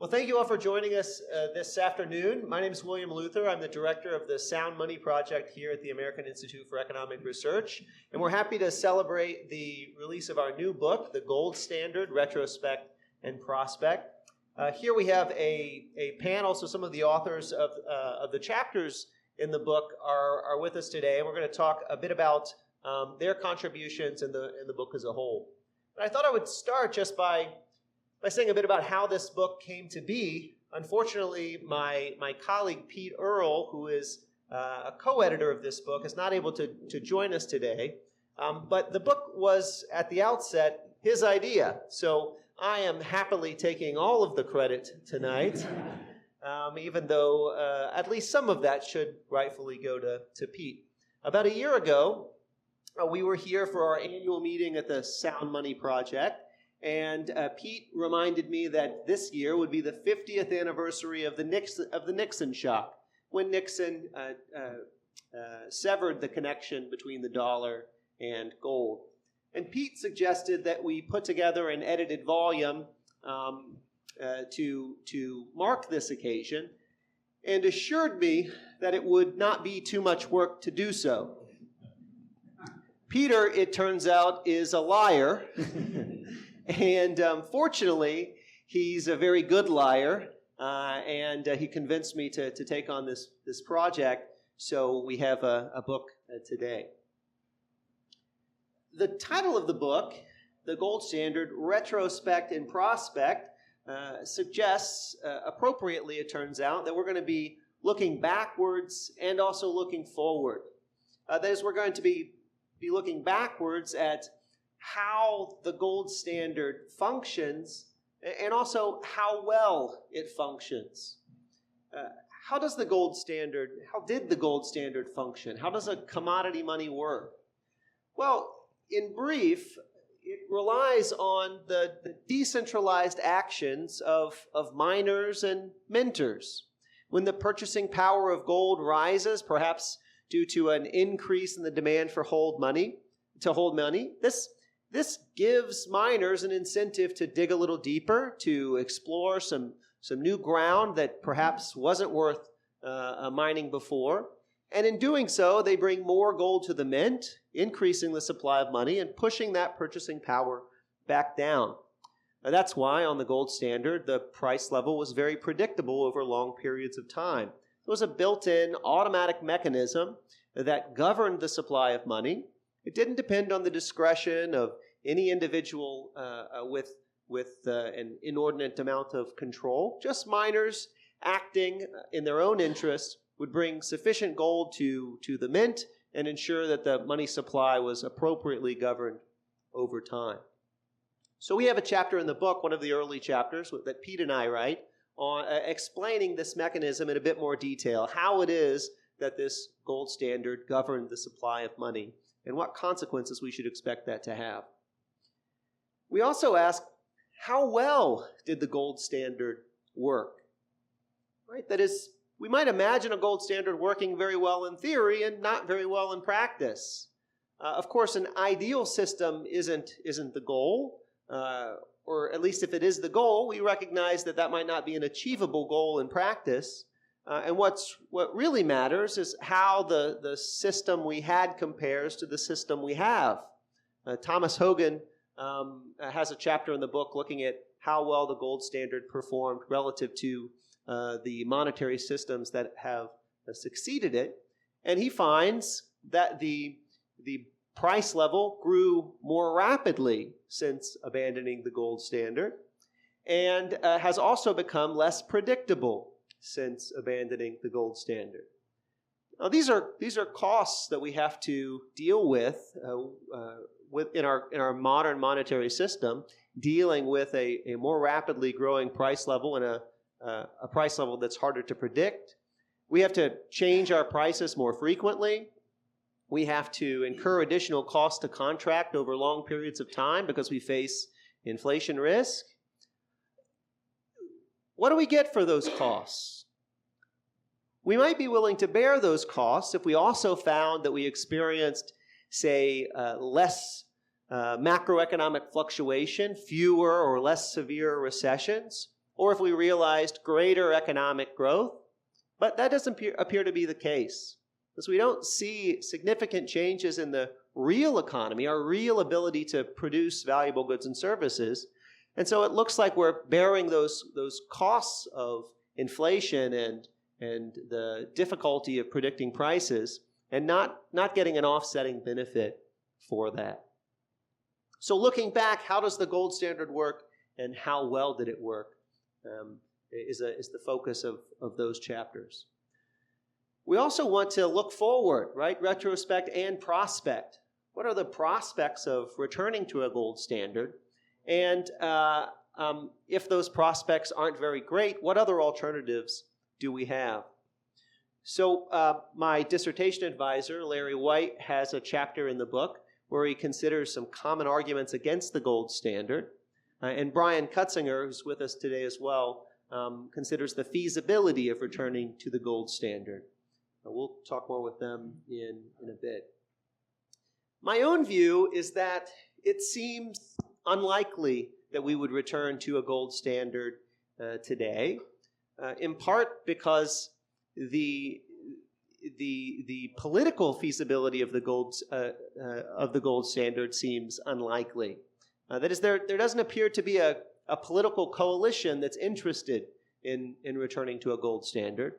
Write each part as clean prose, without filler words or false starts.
Well, thank you all for joining us this afternoon. My name is William Luther. I'm the director of the Sound Money Project here at the American Institute for Economic Research. And we're happy to celebrate the release of our new book, The Gold Standard, Retrospect and Prospect. Here we have a panel, so some of the authors of the chapters in the book are with us today. And we're going to talk a bit about their contributions in the book as a whole. And I thought I would start just by saying a bit about how this book came to be. Unfortunately, my colleague Pete Earle, who is a co-editor of this book, is not able to join us today. But the book was, at the outset, his idea. So I am happily taking all of the credit tonight, even though at least some of that should rightfully go to Pete. About a year ago, we were here for our annual meeting at the Sound Money Project. And Pete reminded me that this year would be the 50th anniversary of the Nixon shock, when Nixon severed the connection between the dollar and gold. And Pete suggested that we put together an edited volume to mark this occasion, and assured me that it would not be too much work to do so. Peter, it turns out, is a liar. And fortunately, he's a very good liar, and he convinced me to take on this project, so we have a book today. The title of the book, The Gold Standard, Retrospect and Prospect, suggests, appropriately it turns out, that we're going to be looking backwards and also looking forward. That is, we're going to be looking backwards at how the gold standard functions, and also how well it functions. How did the gold standard function? How does a commodity money work? Well, in brief, it relies on the decentralized actions of miners and minters. When the purchasing power of gold rises, perhaps due to an increase in the demand for hold money, this gives miners an incentive to dig a little deeper, to explore some new ground that perhaps wasn't worth mining before. And in doing so, they bring more gold to the mint, increasing the supply of money and pushing that purchasing power back down. Now, that's why on the gold standard, the price level was very predictable over long periods of time. It was a built-in automatic mechanism that governed the supply of money. It didn't depend on the discretion of any individual with an inordinate amount of control. Just miners acting in their own interest would bring sufficient gold to the mint and ensure that the money supply was appropriately governed over time. So we have a chapter in the book, one of the early chapters that Pete and I write, on explaining this mechanism in a bit more detail, how it is that this gold standard governed the supply of money, and what consequences we should expect that to have. We also ask, how well did the gold standard work? Right? That is, we might imagine a gold standard working very well in theory and not very well in practice. Of course, an ideal system isn't the goal, or at least if it is the goal, we recognize that might not be an achievable goal in practice. And what really matters is how the system we had compares to the system we have. Thomas Hogan has a chapter in the book looking at how well the gold standard performed relative to the monetary systems that have succeeded it. And he finds that the price level grew more rapidly since abandoning the gold standard, and has also become less predictable since abandoning the gold standard. Now, these are costs that we have to deal with in our modern monetary system, dealing with a more rapidly growing price level and a price level that's harder to predict. We have to change our prices more frequently. We have to incur additional costs to contract over long periods of time because we face inflation risk. What do we get for those costs? We might be willing to bear those costs if we also found that we experienced, say, less macroeconomic fluctuation, fewer or less severe recessions, or if we realized greater economic growth. But that doesn't appear to be the case, because we don't see significant changes in the real economy, our real ability to produce valuable goods and services. And so it looks like we're bearing those costs of inflation and the difficulty of predicting prices, and not getting an offsetting benefit for that. So looking back, how does the gold standard work, and how well did it work, is the focus of those chapters. We also want to look forward, right? Retrospect and prospect. What are the prospects of returning to a gold standard? And if those prospects aren't very great, what other alternatives do we have? So my dissertation advisor, Larry White, has a chapter in the book where he considers some common arguments against the gold standard. And Brian Cutsinger, who's with us today as well, considers the feasibility of returning to the gold standard. We'll talk more with them in a bit. My own view is that it seems unlikely that we would return to a gold standard today, in part because the political feasibility of the gold standard seems unlikely. That is, there doesn't appear to be a political coalition that's interested in returning to a gold standard.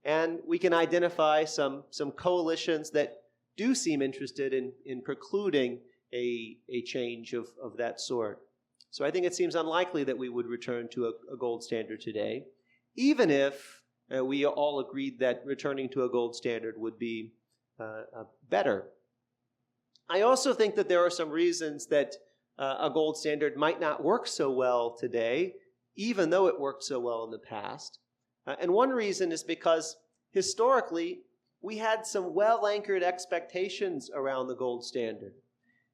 And we can identify some coalitions that do seem interested in precluding a change of that sort. So I think it seems unlikely that we would return to a gold standard today, even if we all agreed that returning to a gold standard would be better. I also think that there are some reasons that a gold standard might not work so well today, even though it worked so well in the past. And one reason is because historically, we had some well-anchored expectations around the gold standard.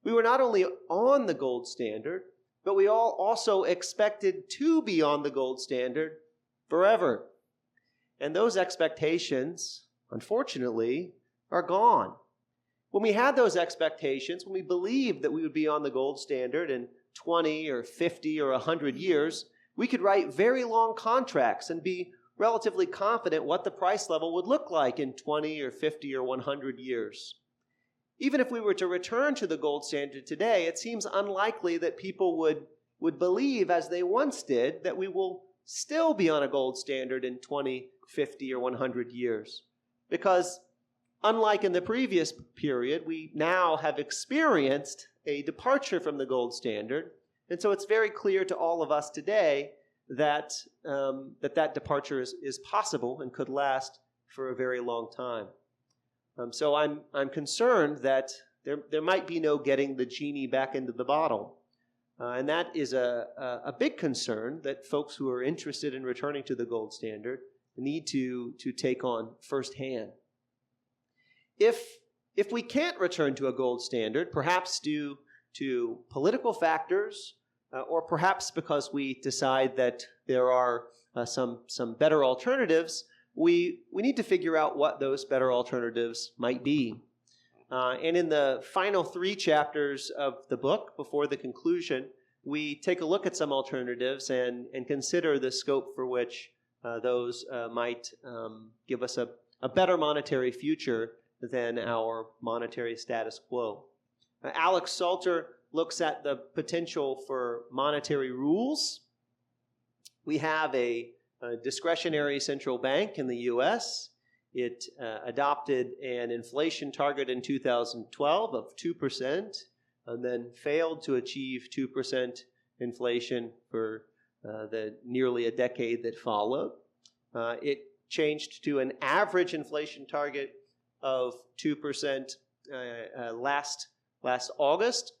We were not only on the gold standard, but we all also expected to be on the gold standard forever. And those expectations, unfortunately, are gone. When we had those expectations, when we believed that we would be on the gold standard in 20 or 50 or 100 years, we could write very long contracts and be relatively confident what the price level would look like in 20 or 50 or 100 years. Even if we were to return to the gold standard today, it seems unlikely that people would believe, as they once did, that we will still be on a gold standard in 20, 50, or 100 years. Because unlike in the previous period, we now have experienced a departure from the gold standard. And so it's very clear to all of us today that that departure is possible and could last for a very long time. So I'm concerned that there might be no getting the genie back into the bottle. And that is a big concern that folks who are interested in returning to the gold standard need to take on firsthand. If we can't return to a gold standard, perhaps due to political factors, or perhaps because we decide that there are some better alternatives, we need to figure out what those better alternatives might be. And in the final 3 chapters of the book, before the conclusion, we take a look at some alternatives and consider the scope for which those might give us a better monetary future than our monetary status quo. Alex Salter looks at the potential for monetary rules. We have a discretionary central bank in the U.S. It adopted an inflation target in 2012 of 2%, and then failed to achieve 2% inflation for the nearly a decade that followed. It changed to an average inflation target of 2% last August,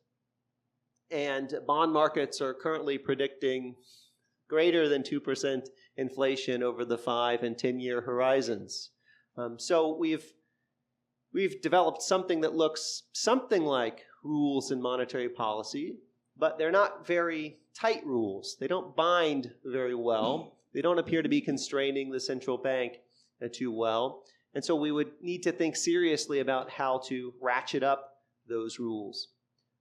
and bond markets are currently predicting greater than 2% inflation over the 5 and 10-year horizons. So we've developed something that looks something like rules in monetary policy, but they're not very tight rules. They don't bind very well. They don't appear to be constraining the central bank too well. And so we would need to think seriously about how to ratchet up those rules.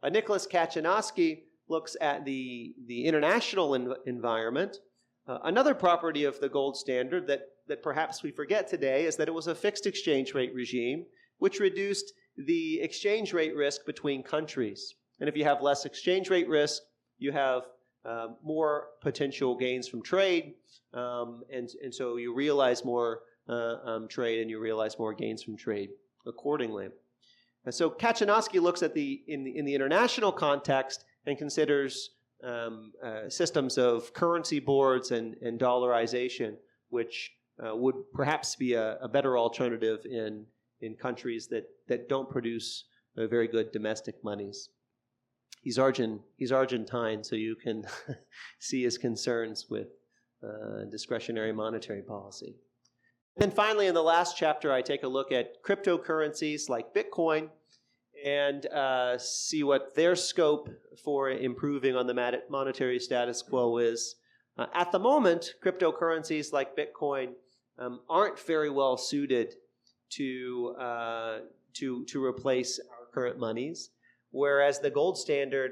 Nicholas Kaczynowski looks at the international environment. Another property of the gold standard that perhaps we forget today is that it was a fixed exchange rate regime, which reduced the exchange rate risk between countries. And if you have less exchange rate risk, you have more potential gains from trade, and so you realize more trade and you realize more gains from trade accordingly. And so Kaczynowski looks at in the international context and considers systems of currency boards and dollarization, which would perhaps be a better alternative in countries that don't produce very good domestic monies. He's Argentine, so you can see his concerns with discretionary monetary policy. And then finally, in the last chapter, I take a look at cryptocurrencies like Bitcoin and see what their scope for improving on the monetary status quo is. At the moment, cryptocurrencies like Bitcoin aren't very well suited to replace our current monies, whereas the gold standard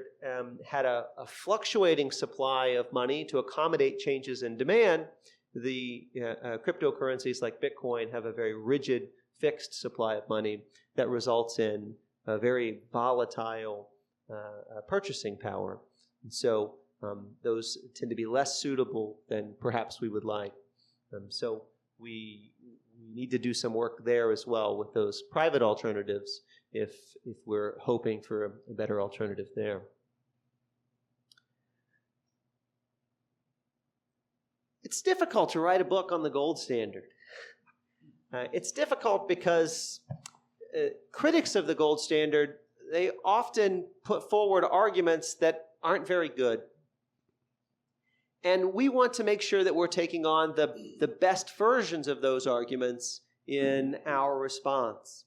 had a fluctuating supply of money to accommodate changes in demand. The cryptocurrencies like Bitcoin have a very rigid, fixed supply of money that results in a very volatile purchasing power. And so those tend to be less suitable than perhaps we would like. So we need to do some work there as well with those private alternatives if we're hoping for a better alternative there. It's difficult to write a book on the gold standard. It's difficult because critics of the gold standard, they often put forward arguments that aren't very good. And we want to make sure that we're taking on the best versions of those arguments in our response.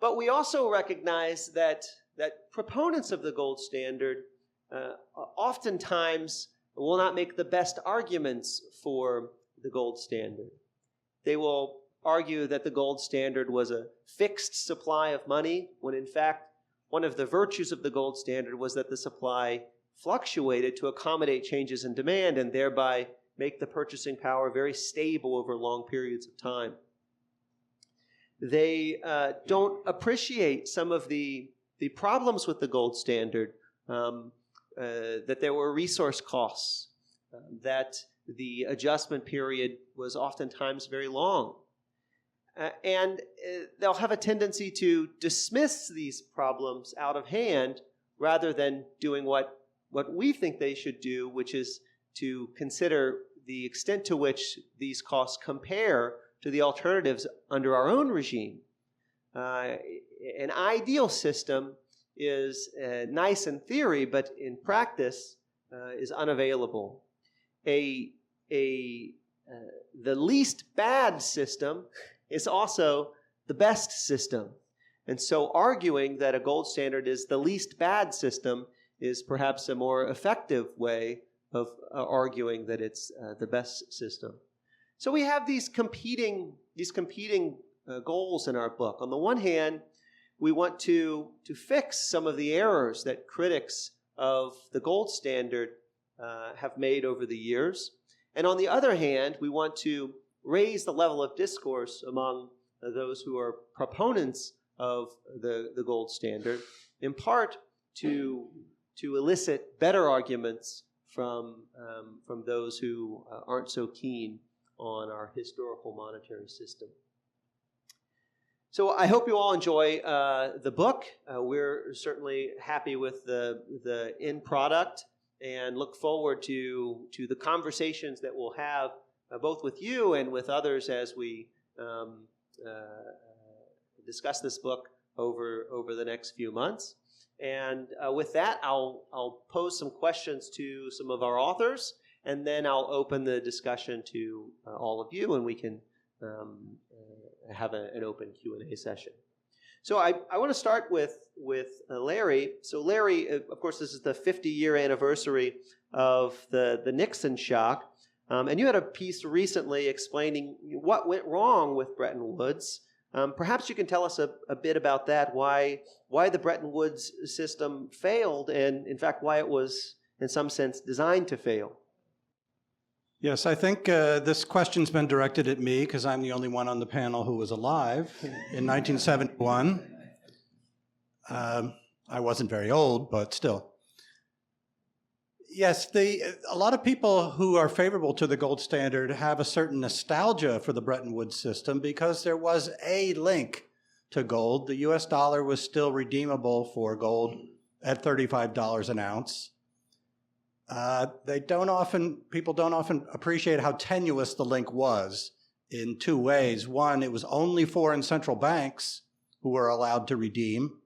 But we also recognize that proponents of the gold standard oftentimes will not make the best arguments for the gold standard. They will argue that the gold standard was a fixed supply of money, when in fact one of the virtues of the gold standard was that the supply fluctuated to accommodate changes in demand and thereby make the purchasing power very stable over long periods of time. They don't appreciate some of the problems with the gold standard, that there were resource costs, that the adjustment period was oftentimes very long. And they'll have a tendency to dismiss these problems out of hand rather than doing what we think they should do, which is to consider the extent to which these costs compare to the alternatives under our own regime. An ideal system is nice in theory, but in practice is unavailable. The least bad system is also the best system. And so arguing that a gold standard is the least bad system is perhaps a more effective way of arguing that it's the best system. So we have these competing goals in our book. On the one hand, we want to fix some of the errors that critics of the gold standard have made over the years. And on the other hand, we want to raise the level of discourse among those who are proponents of the gold standard, in part to elicit better arguments from those who aren't so keen on our historical monetary system. So I hope you all enjoy the book. We're certainly happy with the end product and look forward to the conversations that we'll have both with you and with others as we discuss this book over the next few months. And with that, I'll pose some questions to some of our authors, and then I'll open the discussion to all of you, and we can have an open Q&A session. So I want to start with Larry. So Larry, of course, this is the 50-year anniversary of the Nixon shock, and you had a piece recently explaining what went wrong with Bretton Woods. Perhaps you can tell us a bit about that, why the Bretton Woods system failed, and in fact why it was, in some sense, designed to fail. Yes, I think this question's been directed at me because I'm the only one on the panel who was alive in 1971. I wasn't very old, but still. Yes, a lot of people who are favorable to the gold standard have a certain nostalgia for the Bretton Woods system because there was a link to gold. The US dollar was still redeemable for gold at $35 an ounce. People don't often appreciate how tenuous the link was in two ways. One, it was only foreign central banks who were allowed to redeem.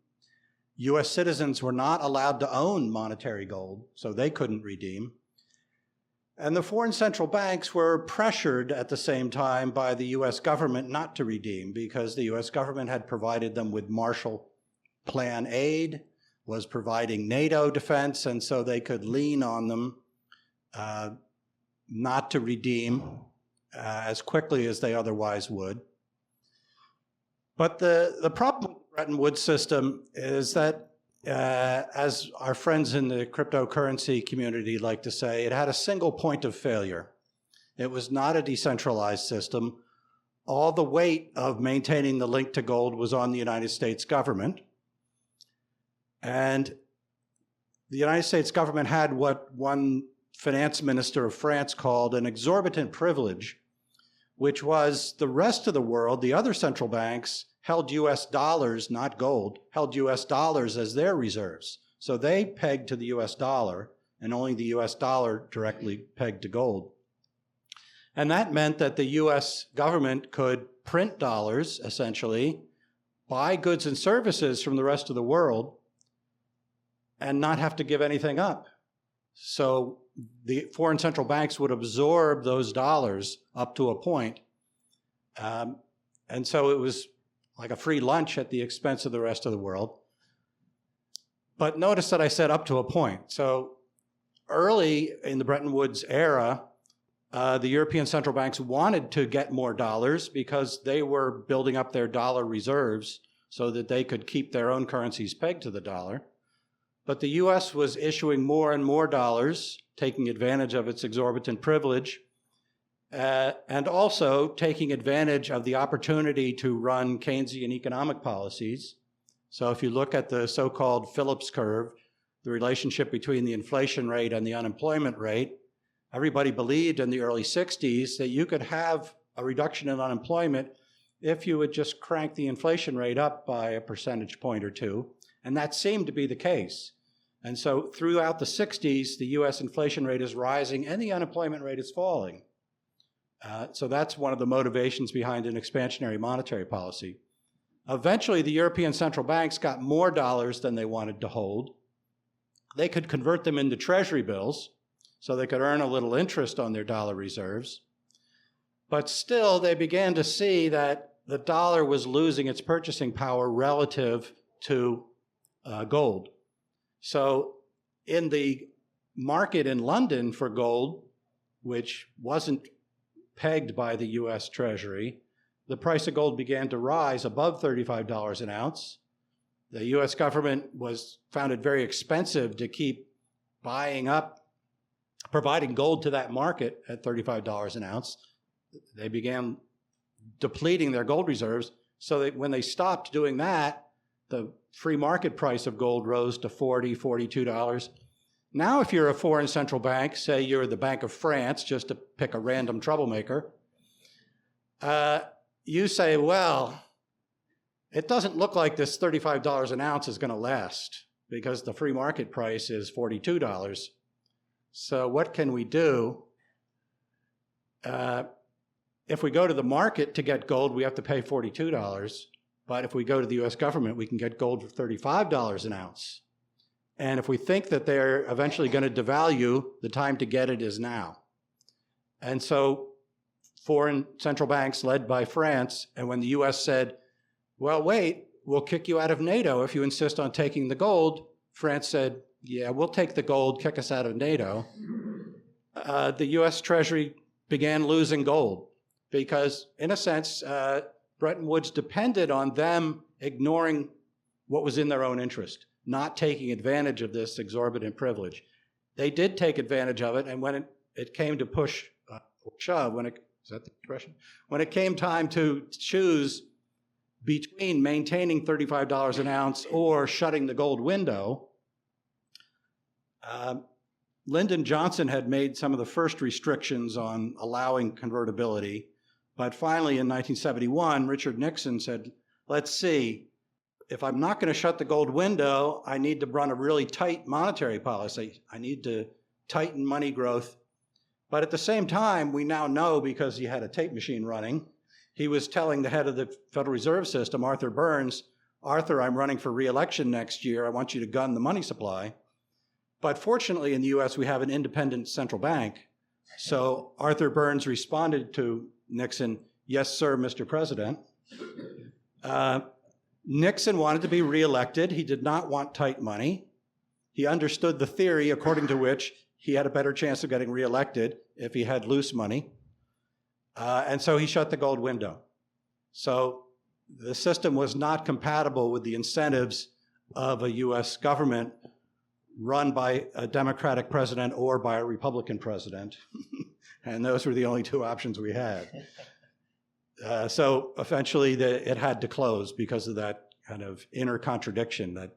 US citizens were not allowed to own monetary gold, so they couldn't redeem. And the foreign central banks were pressured at the same time by the US government not to redeem because the US government had provided them with Marshall Plan aid, was providing NATO defense, and so they could lean on them not to redeem as quickly as they otherwise would. But the problem with the Bretton Woods system is that, as our friends in the cryptocurrency community like to say, it had a single point of failure. It was not a decentralized system. All the weight of maintaining the link to gold was on the United States government. And the United States government had what one finance minister of France called an exorbitant privilege, which was the rest of the world, the other central banks, held US dollars, not gold, held US dollars as their reserves. So they pegged to the US dollar, and only the US dollar directly pegged to gold. And that meant that the US government could print dollars, essentially, buy goods and services from the rest of the world, and not have to give anything up. So the foreign central banks would absorb those dollars up to a point. And so it was like a free lunch at the expense of the rest of the world. But notice that I said up to a point. So early in the Bretton Woods era, the European central banks wanted to get more dollars because they were building up their dollar reserves so that they could keep their own currencies pegged to the dollar. But the US was issuing more and more dollars, taking advantage of its exorbitant privilege, and also taking advantage of the opportunity to run Keynesian economic policies. So if you look at the so-called Phillips Curve, the relationship between the inflation rate and the unemployment rate, everybody believed in the early 60s that you could have a reduction in unemployment if you would just crank the inflation rate up by a percentage point or two. And that seemed to be the case. And so throughout the 60s, the US inflation rate is rising and the unemployment rate is falling. So that's one of the motivations behind an expansionary monetary policy. Eventually, the European central banks got more dollars than they wanted to hold. They could convert them into treasury bills, so they could earn a little interest on their dollar reserves. But still, they began to see that the dollar was losing its purchasing power relative to gold. So in the market in London for gold, which wasn't pegged by the US Treasury, the price of gold began to rise above $35 an ounce. The US government found it very expensive to keep providing gold to that market at $35 an ounce. They began depleting their gold reserves, so that when they stopped doing that, the free market price of gold rose to $40, $42. Now, if you're a foreign central bank, say you're the Bank of France, just to pick a random troublemaker, you say, well, it doesn't look like this $35 an ounce is going to last because the free market price is $42. So what can we do? If we go to the market to get gold, we have to pay $42. But if we go to the US government, we can get gold for $35 an ounce. And if we think that they're eventually going to devalue, the time to get it is now. And so foreign central banks led by France, and when the US said, well, wait, we'll kick you out of NATO if you insist on taking the gold, France said, yeah, we'll take the gold, kick us out of NATO. The US Treasury began losing gold because, in a sense, Bretton Woods depended on them ignoring what was in their own interest, not taking advantage of this exorbitant privilege. They did take advantage of it, and when it came to push shove, is that the expression? When it came time to choose between maintaining $35 an ounce or shutting the gold window, Lyndon Johnson had made some of the first restrictions on allowing convertibility, but finally in 1971, Richard Nixon said, let's see, if I'm not going to shut the gold window, I need to run a really tight monetary policy. I need to tighten money growth. But at the same time, we now know, because he had a tape machine running, he was telling the head of the Federal Reserve System, Arthur Burns, Arthur, I'm running for re-election next year. I want you to gun the money supply. But fortunately, in the US, we have an independent central bank. So Arthur Burns responded to Nixon, yes, sir, Mr. President. Nixon wanted to be re-elected. He did not want tight money. He understood the theory according to which he had a better chance of getting re-elected if he had loose money. And so he shut the gold window. So the system was not compatible with the incentives of a US government run by a Democratic president or by a Republican president. And those were the only two options we had. So eventually it had to close because of that kind of inner contradiction, that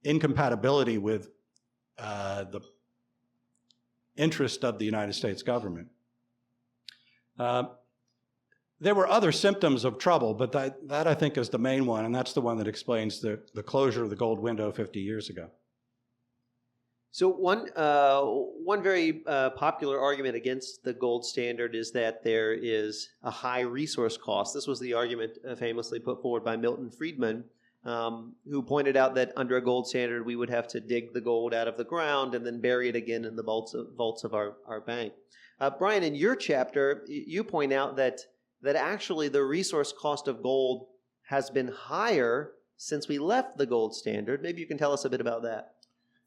incompatibility with the interest of the United States government. There were other symptoms of trouble, but that I think is the main one, and that's the one that explains the closure of the gold window 50 years ago. So one very popular argument against the gold standard is that there is a high resource cost. This was the argument famously put forward by Milton Friedman, who pointed out that under a gold standard, we would have to dig the gold out of the ground and then bury it again in the vaults of our bank. Brian, in your chapter, you point out that actually the resource cost of gold has been higher since we left the gold standard. Maybe you can tell us a bit about that.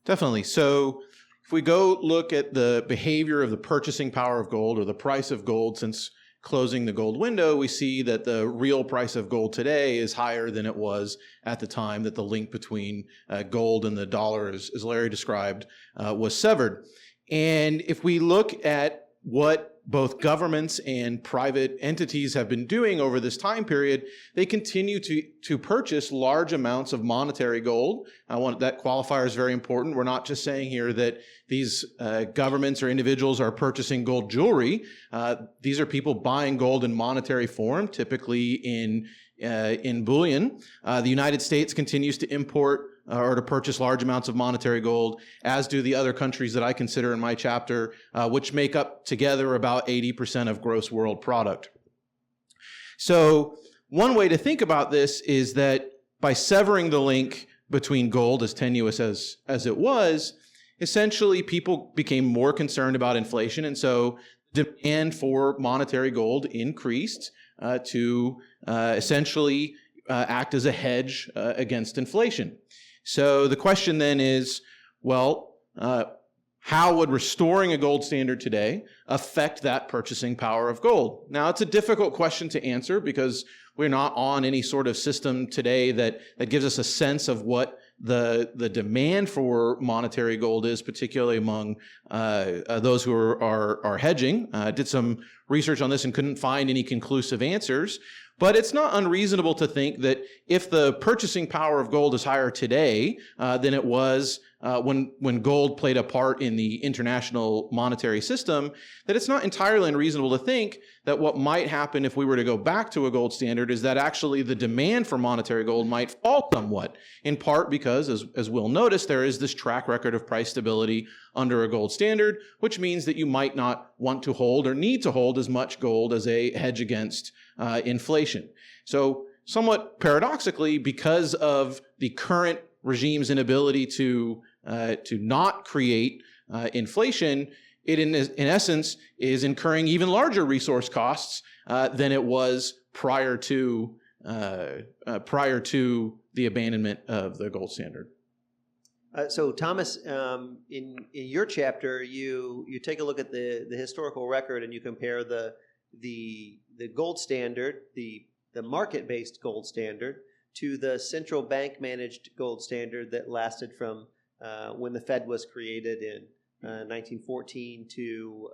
Definitely. So if we go look at the behavior of the purchasing power of gold, or the price of gold since closing the gold window, we see that the real price of gold today is higher than it was at the time that the link between gold and the dollar, as Larry described, was severed. And if we look at what both governments and private entities have been doing over this time period, they continue to purchase large amounts of monetary gold. That qualifier is very important. We're not just saying here that these governments or individuals are purchasing gold jewelry. These are people buying gold in monetary form, typically in bullion. The United States continues to import or to purchase large amounts of monetary gold, as do the other countries that I consider in my chapter, which make up together about 80% of gross world product. So one way to think about this is that by severing the link between gold, as tenuous as it was, essentially people became more concerned about inflation, and so demand for monetary gold increased to essentially act as a hedge against inflation. So the question then is, well, how would restoring a gold standard today affect that purchasing power of gold? Now, it's a difficult question to answer because we're not on any sort of system today that gives us a sense of what the demand for monetary gold is, particularly among those who are hedging. Did some research on this and couldn't find any conclusive answers. But it's not unreasonable to think that if the purchasing power of gold is higher today than it was when gold played a part in the international monetary system, that it's not entirely unreasonable to think that what might happen if we were to go back to a gold standard is that actually the demand for monetary gold might fall somewhat, in part because, as we'll notice, there is this track record of price stability under a gold standard, which means that you might not want to hold or need to hold as much gold as a hedge against inflation. So somewhat paradoxically, because of the current regime's inability to not create inflation, it in essence is incurring even larger resource costs than it was prior to the abandonment of the gold standard. So Thomas, in your chapter, you take a look at the historical record and you compare the gold standard, the market-based gold standard, to the central bank managed gold standard that lasted from when the Fed was created in 1914 to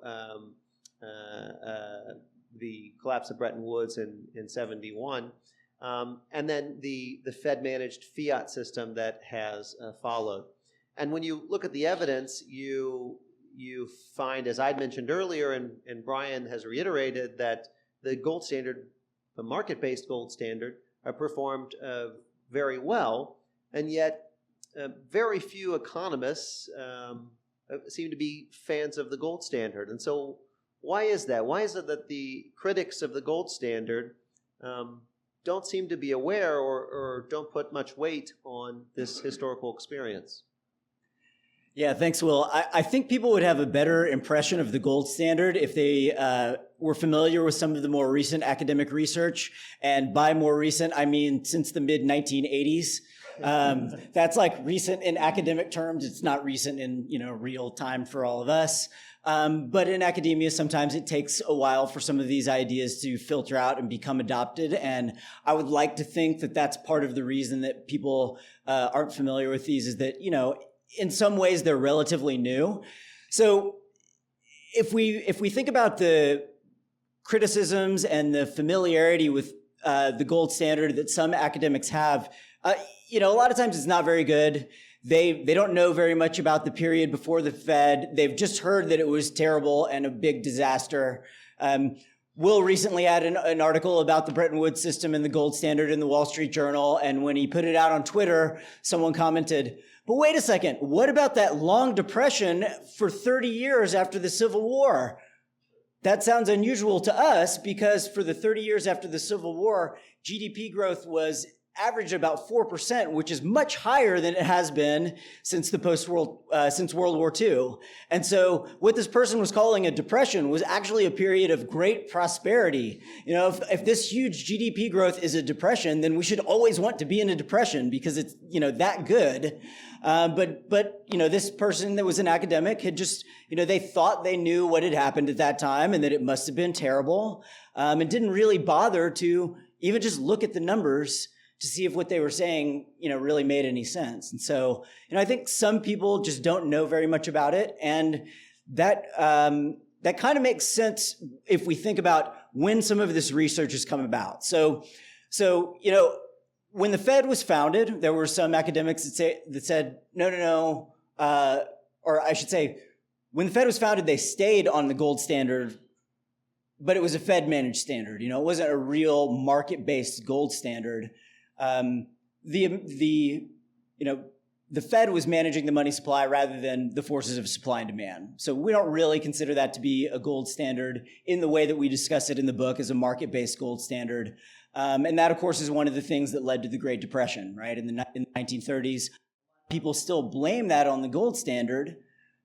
the collapse of Bretton Woods in 71, and then the Fed-managed fiat system that has followed. And when you look at the evidence, you find, as I'd mentioned earlier, and Brian has reiterated, that the gold standard, the market-based gold standard, performed very well, and yet very few economists seem to be fans of the gold standard. And so why is that? Why is it that the critics of the gold standard don't seem to be aware or don't put much weight on this historical experience? Yeah, thanks, Will. I think people would have a better impression of the gold standard if they were familiar with some of the more recent academic research. And by more recent, I mean since the mid-1980s. That's like recent in academic terms. It's not recent in, real time for all of us. But in academia, sometimes it takes a while for some of these ideas to filter out and become adopted. And I would like to think that that's part of the reason that people aren't familiar with these, is that, in some ways they're relatively new. So if we think about the criticisms and the familiarity with the gold standard that some academics have, a lot of times it's not very good. They don't know very much about the period before the Fed. They've just heard that it was terrible and a big disaster. Will recently had an article about the Bretton Woods system and the gold standard in the Wall Street Journal. And when he put it out on Twitter, someone commented, "But wait a second, what about that long depression for 30 years after the Civil War?" That sounds unusual to us because for the 30 years after the Civil War, GDP growth was averaged about 4%, which is much higher than it has been since World War II. And so what this person was calling a depression was actually a period of great prosperity. If this huge GDP growth is a depression, then we should always want to be in a depression because it's, that good. But this person that was an academic had just, they thought they knew what had happened at that time and that it must have been terrible, and didn't really bother to even just look at the numbers to see if what they were saying, really made any sense. And so, I think some people just don't know very much about it. And that kind of makes sense if we think about when some of this research has come about. So, when the Fed was founded, there were some academics that said, no, or I should say, when the Fed was founded, they stayed on the gold standard, but it was a Fed-managed standard. It wasn't a real market-based gold standard. The Fed was managing the money supply rather than the forces of supply and demand. So we don't really consider that to be a gold standard in the way that we discuss it in the book as a market-based gold standard. And that, of course, is one of the things that led to the Great Depression, right? In the 1930s, people still blame that on the gold standard,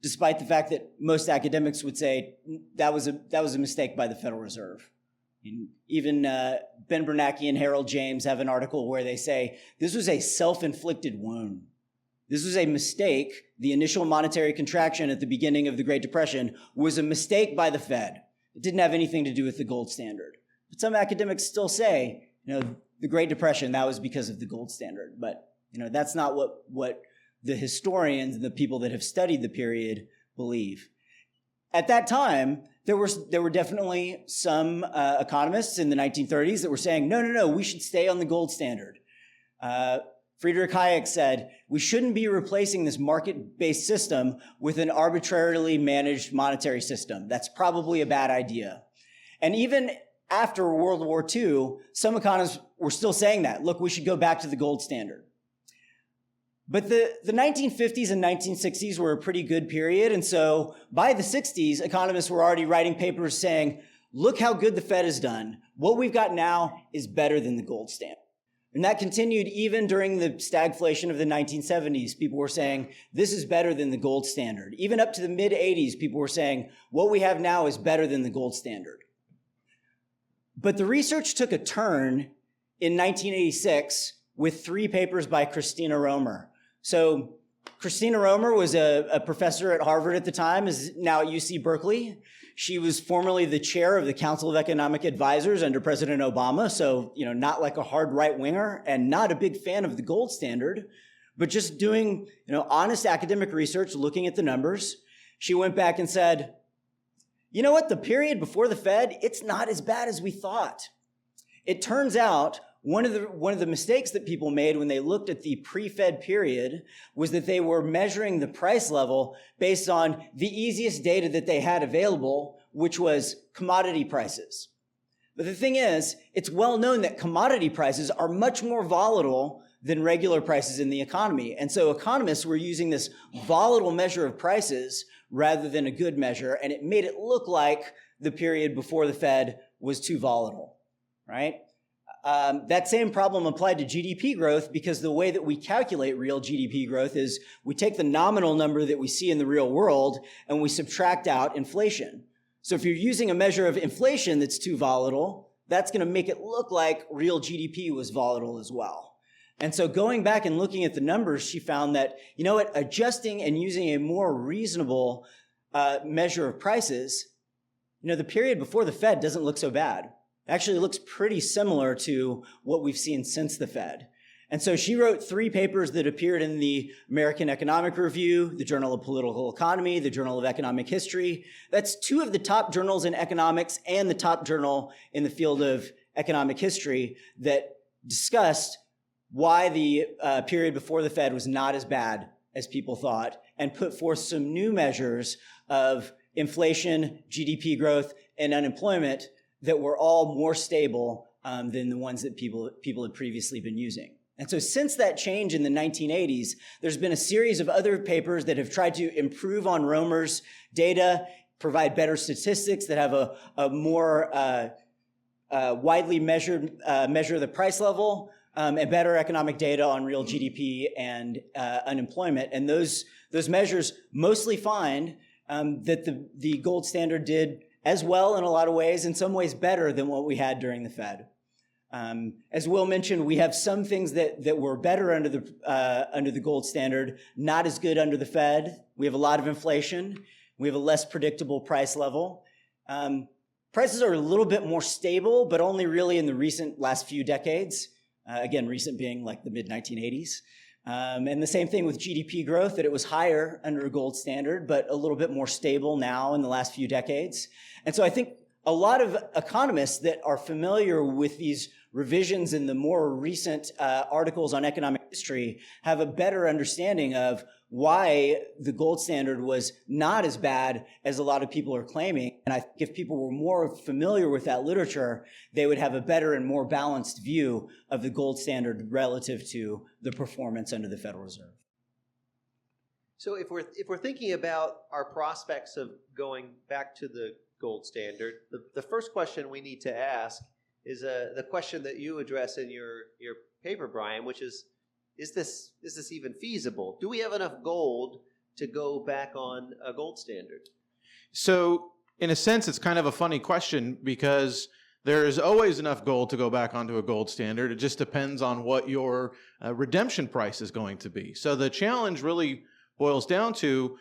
despite the fact that most academics would say that was a mistake by the Federal Reserve. Even Ben Bernanke and Harold James have an article where they say this was a self-inflicted wound. This was a mistake. The initial monetary contraction at the beginning of the Great Depression was a mistake by the Fed. It didn't have anything to do with the gold standard. But some academics still say, the Great Depression, that was because of the gold standard. But, that's not what the historians and the people that have studied the period believe. At that time, there were definitely some economists in the 1930s that were saying, no, we should stay on the gold standard. Friedrich Hayek said, we shouldn't be replacing this market-based system with an arbitrarily managed monetary system. That's probably a bad idea. And even after World War II, some economists were still saying that. Look, we should go back to the gold standard. But the 1950s and 1960s were a pretty good period. And so by the 60s, economists were already writing papers saying, look how good the Fed has done. What we've got now is better than the gold standard. And that continued even during the stagflation of the 1970s. People were saying, this is better than the gold standard. Even up to the mid-80s, people were saying, what we have now is better than the gold standard. But the research took a turn in 1986 with 3 papers by Christina Romer. So Christina Romer was a professor at Harvard at the time, is now at UC Berkeley. She was formerly the chair of the Council of Economic Advisors under President Obama. So, not like a hard right-winger and not a big fan of the gold standard, but just doing, honest academic research, looking at the numbers. She went back and said, you know what? The period before the Fed, it's not as bad as we thought. It turns out one of the mistakes that people made when they looked at the pre-Fed period was that they were measuring the price level based on the easiest data that they had available, which was commodity prices. But the thing is, it's well known that commodity prices are much more volatile than regular prices in the economy. And so economists were using this volatile measure of prices rather than a good measure, and it made it look like the period before the Fed was too volatile, right? That same problem applied to GDP growth, because the way that we calculate real GDP growth is we take the nominal number that we see in the real world and we subtract out inflation. So if you're using a measure of inflation that's too volatile, that's going to make it look like real GDP was volatile as well. And so going back and looking at the numbers, she found that, you know what, adjusting and using a more reasonable measure of prices, you know, the period before the Fed doesn't look so bad. Actually looks pretty similar to what we've seen since the Fed. And so she wrote 3 papers that appeared in the American Economic Review, the Journal of Political Economy, the Journal of Economic History. That's 2 of the top journals in economics and the top journal in the field of economic history that discussed why the period before the Fed was not as bad as people thought, and put forth some new measures of inflation, GDP growth, and unemployment that were all more stable than the ones that people had previously been using. And so since that change in the 1980s, there's been a series of other papers that have tried to improve on Romer's data, provide better statistics that have a more widely measure the price level, and better economic data on real GDP and unemployment. And those measures mostly find that the gold standard did as well in a lot of ways, in some ways better than what we had during the Fed. As Will mentioned, we have some things that were better under the gold standard, not as good under the Fed. We have a lot of inflation. We have a less predictable price level. Prices are a little bit more stable, but only really in the last few decades. Again, recent being like the mid-1980s. And the same thing with GDP growth, that it was higher under a gold standard, but a little bit more stable now in the last few decades. And so I think a lot of economists that are familiar with these revisions in the more recent articles on economic history have a better understanding of why the gold standard was not as bad as a lot of people are claiming. And I think if people were more familiar with that literature, they would have a better and more balanced view of the gold standard relative to the performance under the Federal Reserve. So if we're thinking about our prospects of going back to the gold standard, the first question we need to ask is the question that you address in your paper, Brian, which is this even feasible? Do we have enough gold to go back on a gold standard? So in a sense, it's kind of a funny question, because there is always enough gold to go back onto a gold standard. It just depends on what your redemption price is going to be. So the challenge really boils down to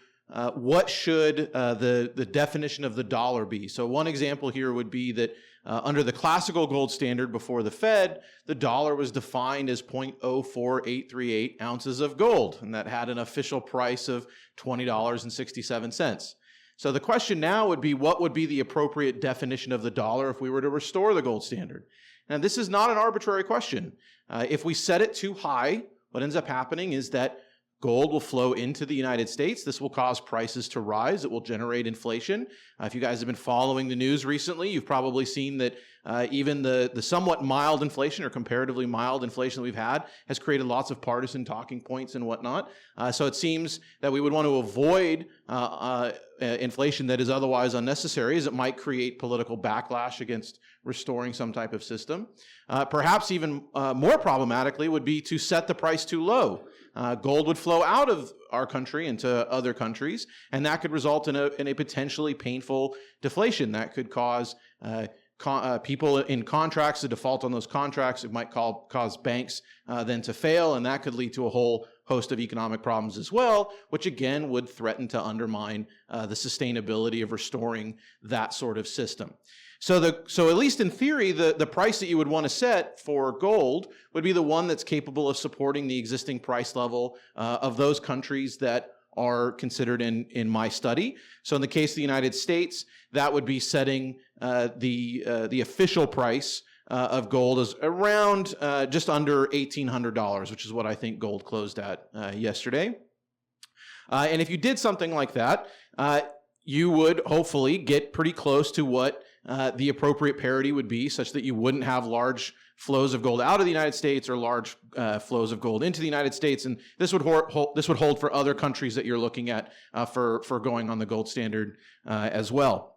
what should the definition of the dollar be? So one example here would be that under the classical gold standard before the Fed, the dollar was defined as 0.04838 ounces of gold, and that had an official price of $20.67. So the question now would be, what would be the appropriate definition of the dollar if we were to restore the gold standard? And this is not an arbitrary question. If we set it too high, what ends up happening is that gold will flow into the United States. This will cause prices to rise. It will generate inflation. If you guys have been following the news recently, you've probably seen that even the somewhat mild inflation, or comparatively mild inflation that we've had, has created lots of partisan talking points and whatnot. So it seems that we would want to avoid inflation that is otherwise unnecessary, as it might create political backlash against restoring some type of system. Perhaps even more problematically would be to set the price too low. Gold would flow out of our country into other countries, and that could result in a potentially painful deflation that could cause people in contracts to default on those contracts. It might cause banks then to fail, and that could lead to a whole host of economic problems as well, which again would threaten to undermine the sustainability of restoring that sort of system. So at least in theory, the price that you would want to set for gold would be the one that's capable of supporting the existing price level of those countries that are considered in my study. So in the case of the United States, that would be setting the official price of gold is around just under $1,800, which is what I think gold closed at yesterday. And if you did something like that, you would hopefully get pretty close to what the appropriate parity would be, such that you wouldn't have large flows of gold out of the United States or large flows of gold into the United States. And this would hold for other countries that you're looking at for going on the gold standard as well.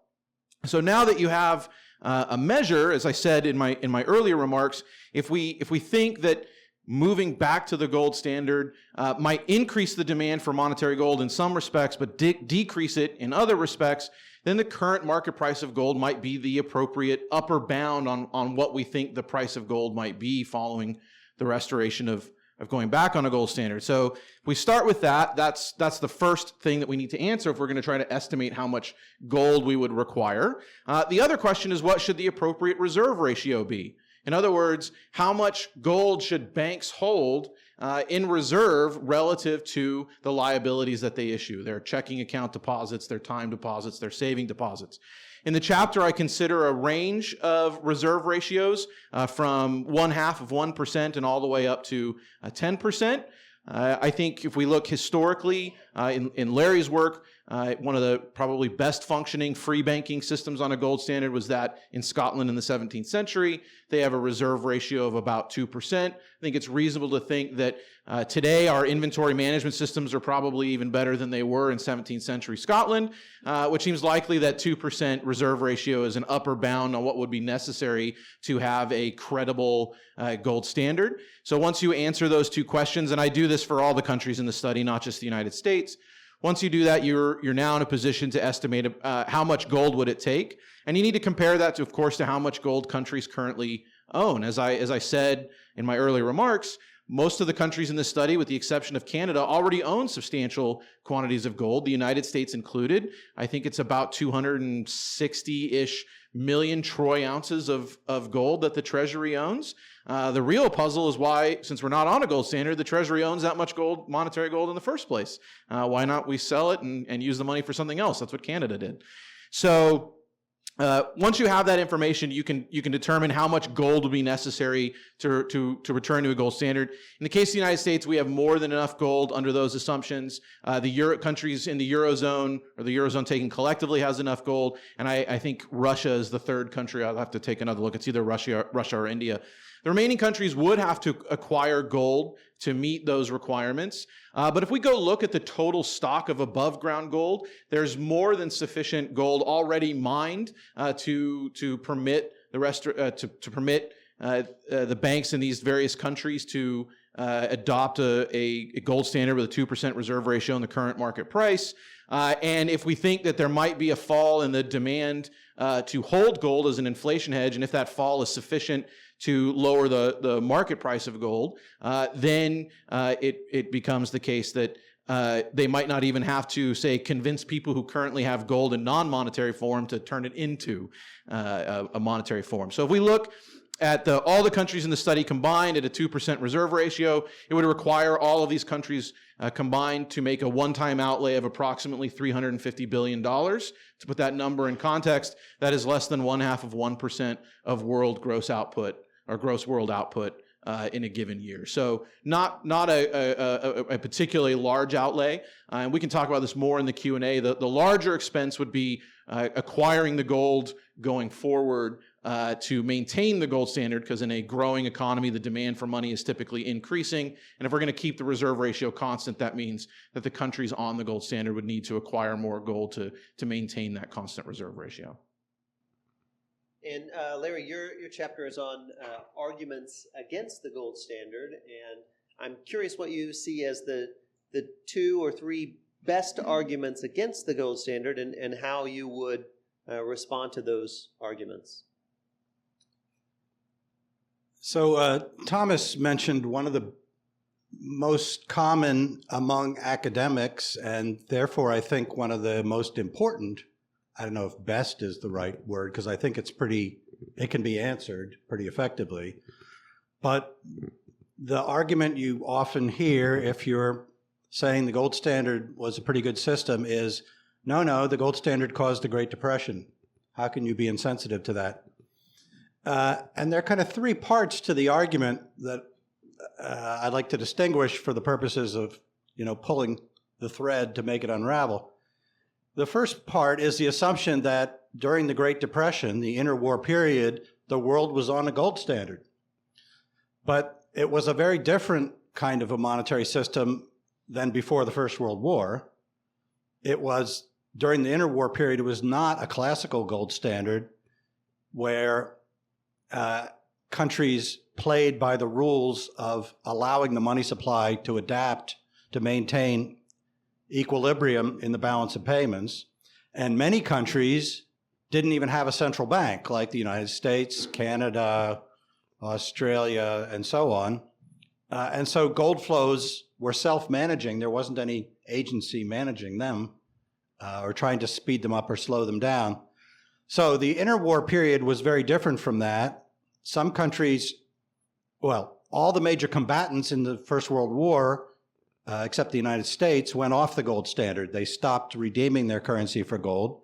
So now that you have a measure, as I said in my earlier remarks, if we think that moving back to the gold standard might increase the demand for monetary gold in some respects, but decrease it in other respects, then the current market price of gold might be the appropriate upper bound on what we think the price of gold might be following the restoration of going back on a gold standard. So if we start with that, that's the first thing that we need to answer if we're going to try to estimate how much gold we would require. The other question is, what should the appropriate reserve ratio be? In other words, how much gold should banks hold in reserve relative to the liabilities that they issue, their checking account deposits, their time deposits, their saving deposits. In the chapter, I consider a range of reserve ratios from 0.5% and all the way up to 10%. I think if we look historically in Larry's work, one of the probably best functioning free banking systems on a gold standard was that in Scotland in the 17th century. They have a reserve ratio of about 2%. I think it's reasonable to think that today our inventory management systems are probably even better than they were in 17th century Scotland, which seems likely that 2% reserve ratio is an upper bound on what would be necessary to have a credible gold standard. So once you answer those two questions, and I do this for all the countries in the study, not just the United States, once you do that, you're now in a position to estimate how much gold would it take, and you need to compare that to, of course, to how much gold countries currently own. As I said in my earlier remarks, most of the countries in this study, with the exception of Canada, already own substantial quantities of gold, the United States included. I think it's about 260-ish million troy ounces of gold that the Treasury owns. The real puzzle is why, since we're not on a gold standard, the Treasury owns that much gold, monetary gold in the first place. Why not we sell it and use the money for something else? That's what Canada did. So once you have that information, you can determine how much gold will be necessary to return to a gold standard. In the case of the United States, we have more than enough gold under those assumptions. The countries in the Eurozone, or the Eurozone taken collectively, has enough gold. And I think Russia is the third country. I'll have to take another look. It's either Russia or India. The remaining countries would have to acquire gold to meet those requirements. But if we go look at the total stock of above ground gold, there's more than sufficient gold already mined to permit the banks in these various countries to adopt a gold standard with a 2% reserve ratio in the current market price. And if we think that there might be a fall in the demand to hold gold as an inflation hedge, and if that fall is sufficient to lower the market price of gold, then it becomes the case that they might not even have to, say, convince people who currently have gold in non-monetary form to turn it into a monetary form. So if we look at all the countries in the study combined at a 2% reserve ratio, it would require all of these countries combined to make a one-time outlay of approximately $350 billion. To put that number in context, that is less than 0.5% of world gross output, or gross world output in a given year. So not a particularly large outlay. And we can talk about this more in the Q&A. The larger expense would be acquiring the gold going forward to maintain the gold standard, because in a growing economy, the demand for money is typically increasing. And if we're going to keep the reserve ratio constant, that means that the countries on the gold standard would need to acquire more gold to maintain that constant reserve ratio. And Larry, your chapter is on arguments against the gold standard, and I'm curious what you see as the 2 or 3 best arguments against the gold standard, and how you would respond to those arguments. So Thomas mentioned one of the most common among academics, and therefore I think one of the most important. I don't know if best is the right word, because I think it can be answered pretty effectively. But the argument you often hear if you're saying the gold standard was a pretty good system is, no, the gold standard caused the Great Depression. How can you be insensitive to that? And there are kind of three parts to the argument that I'd like to distinguish for the purposes of, pulling the thread to make it unravel. The first part is the assumption that during the Great Depression, the interwar period, the world was on a gold standard. But it was a very different kind of a monetary system than before the First World War. It was, during the interwar period, it was not a classical gold standard where countries played by the rules of allowing the money supply to adapt to maintain equilibrium in the balance of payments. And many countries didn't even have a central bank, like the United States, Canada, Australia, and so on. And so gold flows were self-managing. There wasn't any agency managing them or trying to speed them up or slow them down. So the interwar period was very different from that. Some countries, all the major combatants in the First World War, except the United States, went off the gold standard. They stopped redeeming their currency for gold.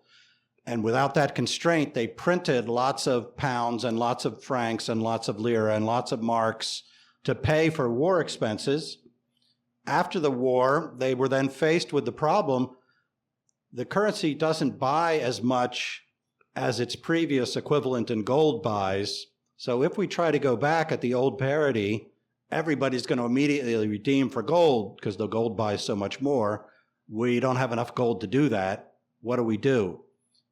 And without that constraint, they printed lots of pounds and lots of francs and lots of lira and lots of marks to pay for war expenses. After the war, they were then faced with the problem, the currency doesn't buy as much as its previous equivalent in gold buys. So if we try to go back at the old parity, everybody's going to immediately redeem for gold because the gold buys so much more. We don't have enough gold to do that. What do?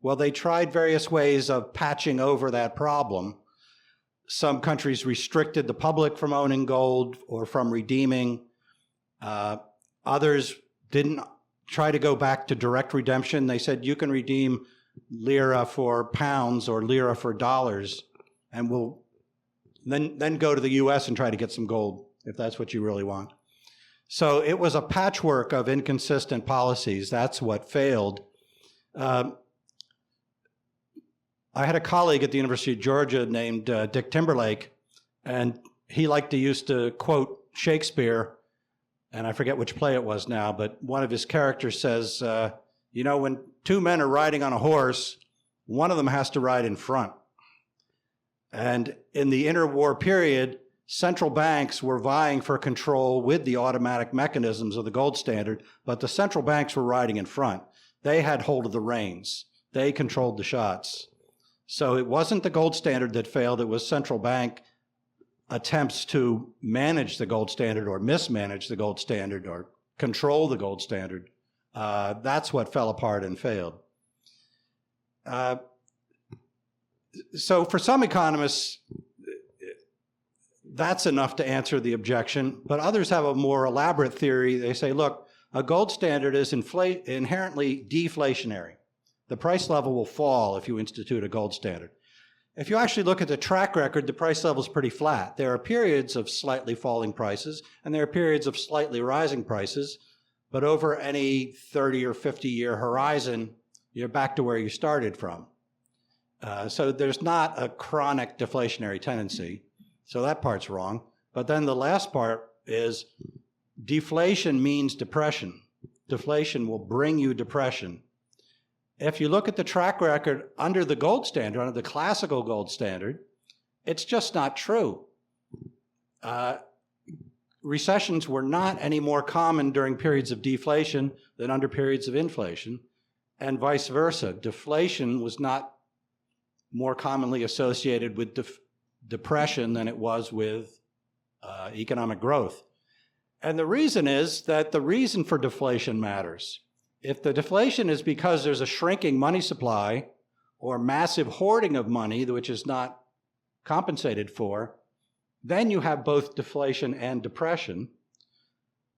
Well, they tried various ways of patching over that problem. Some countries restricted the public from owning gold or from redeeming. Others didn't try to go back to direct redemption. They said you can redeem lira for pounds or lira for dollars, and we'll then go to the US and try to get some gold if that's what you really want. So it was a patchwork of inconsistent policies. That's what failed. I had a colleague at the University of Georgia named Dick Timberlake, and he liked to used to quote Shakespeare, and I forget which play it was now, but one of his characters says, when two men are riding on a horse, one of them has to ride in front. And in the interwar period, central banks were vying for control with the automatic mechanisms of the gold standard, but the central banks were riding in front. They had hold of the reins. They controlled the shots. So it wasn't the gold standard that failed. It was central bank attempts to manage the gold standard or mismanage the gold standard or control the gold standard. That's what fell apart and failed. So for some economists, that's enough to answer the objection, but others have a more elaborate theory. They say, look, a gold standard is inherently deflationary. The price level will fall if you institute a gold standard. If you actually look at the track record, the price level is pretty flat. There are periods of slightly falling prices, and there are periods of slightly rising prices, but over any 30 or 50-year horizon, you're back to where you started from. So there's not a chronic deflationary tendency. So that part's wrong. But then the last part is deflation means depression. Deflation will bring you depression. If you look at the track record under the gold standard, under the classical gold standard, it's just not true. Recessions were not any more common during periods of deflation than under periods of inflation, and vice versa. Deflation was not more commonly associated with depression than it was with economic growth. And the reason is that the reason for deflation matters. If the deflation is because there's a shrinking money supply or massive hoarding of money, which is not compensated for, then you have both deflation and depression.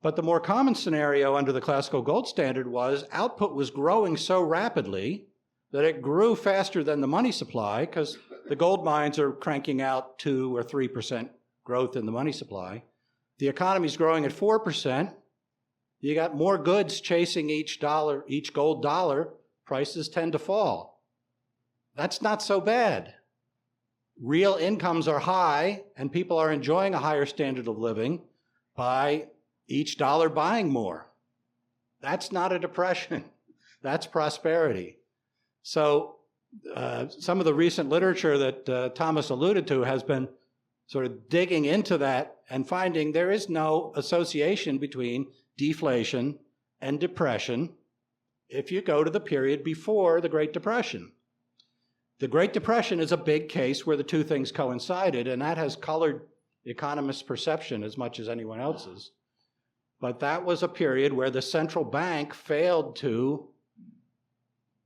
But the more common scenario under the classical gold standard was output was growing so rapidly that it grew faster than the money supply because the gold mines are cranking out 2 or 3% growth in the money supply. The economy's growing at 4%. You got more goods chasing each gold dollar, prices tend to fall. That's not so bad. Real incomes are high, and people are enjoying a higher standard of living by each dollar buying more. That's not a depression. That's prosperity. So some of the recent literature that Thomas alluded to has been sort of digging into that and finding there is no association between deflation and depression if you go to the period before the Great Depression. The Great Depression is a big case where the two things coincided, and that has colored economists' perception as much as anyone else's. But that was a period where the central bank failed to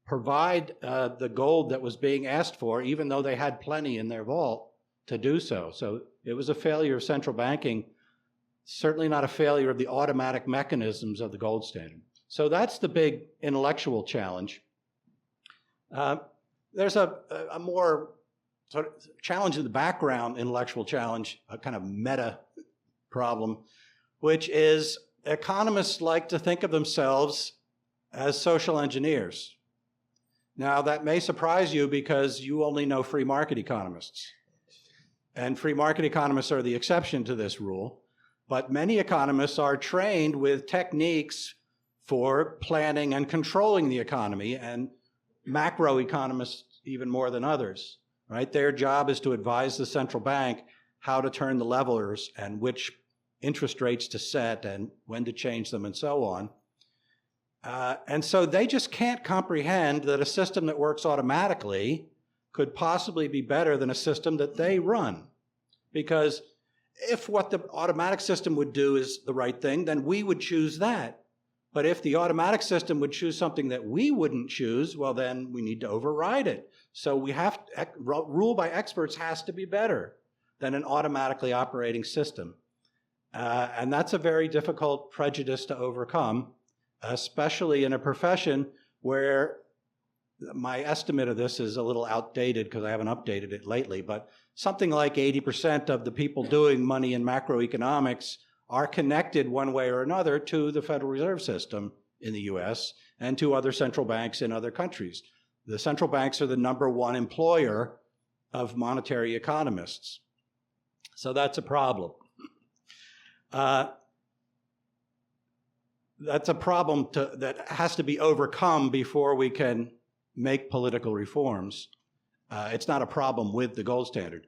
provide the gold that was being asked for, even though they had plenty in their vault to do so. So it was a failure of central banking, certainly not a failure of the automatic mechanisms of the gold standard. So that's the big intellectual challenge. There's a more sort of challenge in the background, intellectual challenge, a kind of meta problem, which is economists like to think of themselves as social engineers. Now, that may surprise you because you only know free market economists. And free market economists are the exception to this rule. But many economists are trained with techniques for planning and controlling the economy, and macroeconomists even more than others, right? Their job is to advise the central bank how to turn the levelers and which interest rates to set and when to change them and so on. And so they just can't comprehend that a system that works automatically could possibly be better than a system that they run. Because if what the automatic system would do is the right thing, then we would choose that. But if the automatic system would choose something that we wouldn't choose, well, then we need to override it. So we have to, rule by experts has to be better than an automatically operating system. And that's a very difficult prejudice to overcome, especially in a profession where my estimate of this is a little outdated because I haven't updated it lately, but something like 80% of the people doing money in macroeconomics are connected one way or another to the Federal Reserve System in the US and to other central banks in other countries. The central banks are the #1 employer of monetary economists. So that's a problem. That's a problem that has to be overcome before we can make political reforms. It's not a problem with the gold standard.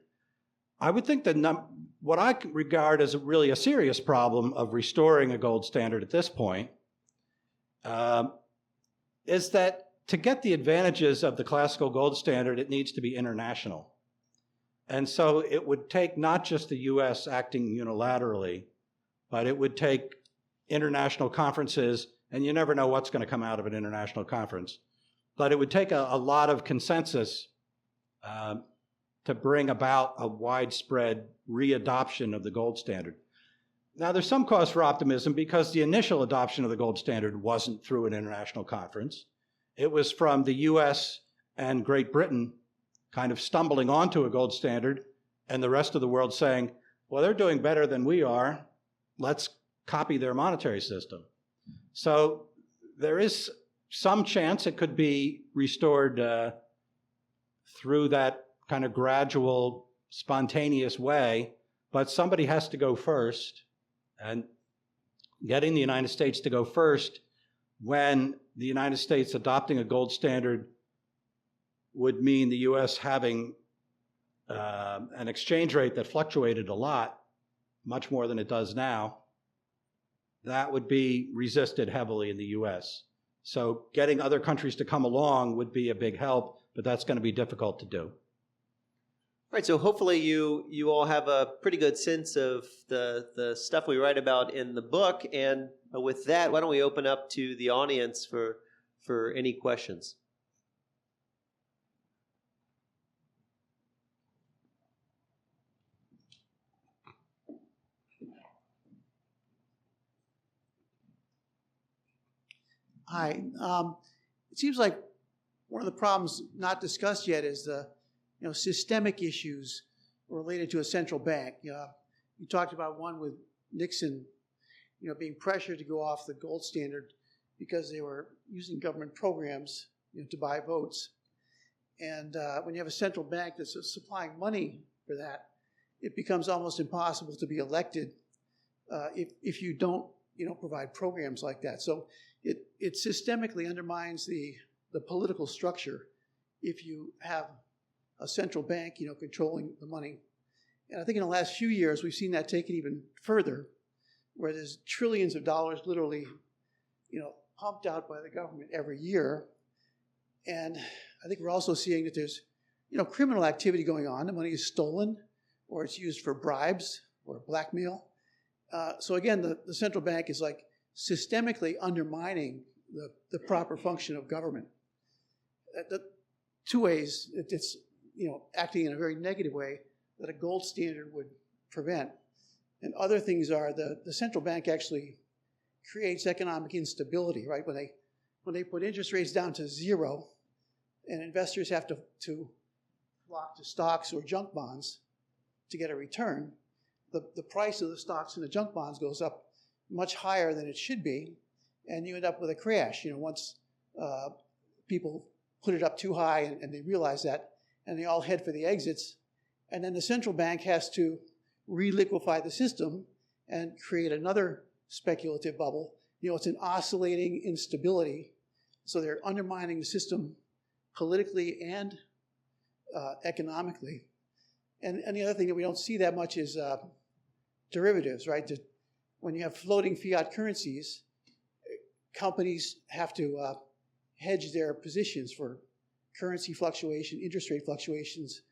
I would think that what I regard as really a serious problem of restoring a gold standard at this point is that to get the advantages of the classical gold standard, it needs to be international. And so it would take not just the US acting unilaterally, but it would take international conferences, and you never know what's going to come out of an international conference. But it would take a lot of consensus to bring about a widespread readoption of the gold standard. Now, there's some cause for optimism because the initial adoption of the gold standard wasn't through an international conference. It was from the US and Great Britain kind of stumbling onto a gold standard and the rest of the world saying, well, they're doing better than we are. Let's copy their monetary system. So there is some chance it could be restored through that kind of gradual, spontaneous way, but somebody has to go first. And getting the United States to go first when the United States adopting a gold standard would mean the US having an exchange rate that fluctuated a lot, much more than it does now, that would be resisted heavily in the US. So getting other countries to come along would be a big help, but that's going to be difficult to do. All right, so hopefully you all have a pretty good sense of the stuff we write about in the book. And with that, why don't we open up to the audience for any questions? Hi. It seems like one of the problems not discussed yet is the systemic issues related to a central bank. You talked about one with Nixon, being pressured to go off the gold standard because they were using government programs to buy votes. And when you have a central bank that's supplying money for that, it becomes almost impossible to be elected if you don't provide programs like that. So it systemically undermines the political structure if you have a central bank, controlling the money. And I think in the last few years, we've seen that taken even further, where there's trillions of dollars literally, pumped out by the government every year. And I think we're also seeing that there's, criminal activity going on. The money is stolen, or it's used for bribes or blackmail. So again, the central bank is like systemically undermining the proper function of government. Two ways it's acting in a very negative way that a gold standard would prevent. And other things are the central bank actually creates economic instability, right? When they put interest rates down to zero and investors have to flock to stocks or junk bonds to get a return, the price of the stocks and the junk bonds goes up much higher than it should be, and you end up with a crash. Once people put it up too high and they realize that, and they all head for the exits, and then the central bank has to re-liquefy the system and create another speculative bubble. It's an oscillating instability, so they're undermining the system politically and economically. And the other thing that we don't see that much is derivatives, right? When you have floating fiat currencies, companies have to hedge their positions for currency fluctuation, interest rate fluctuations.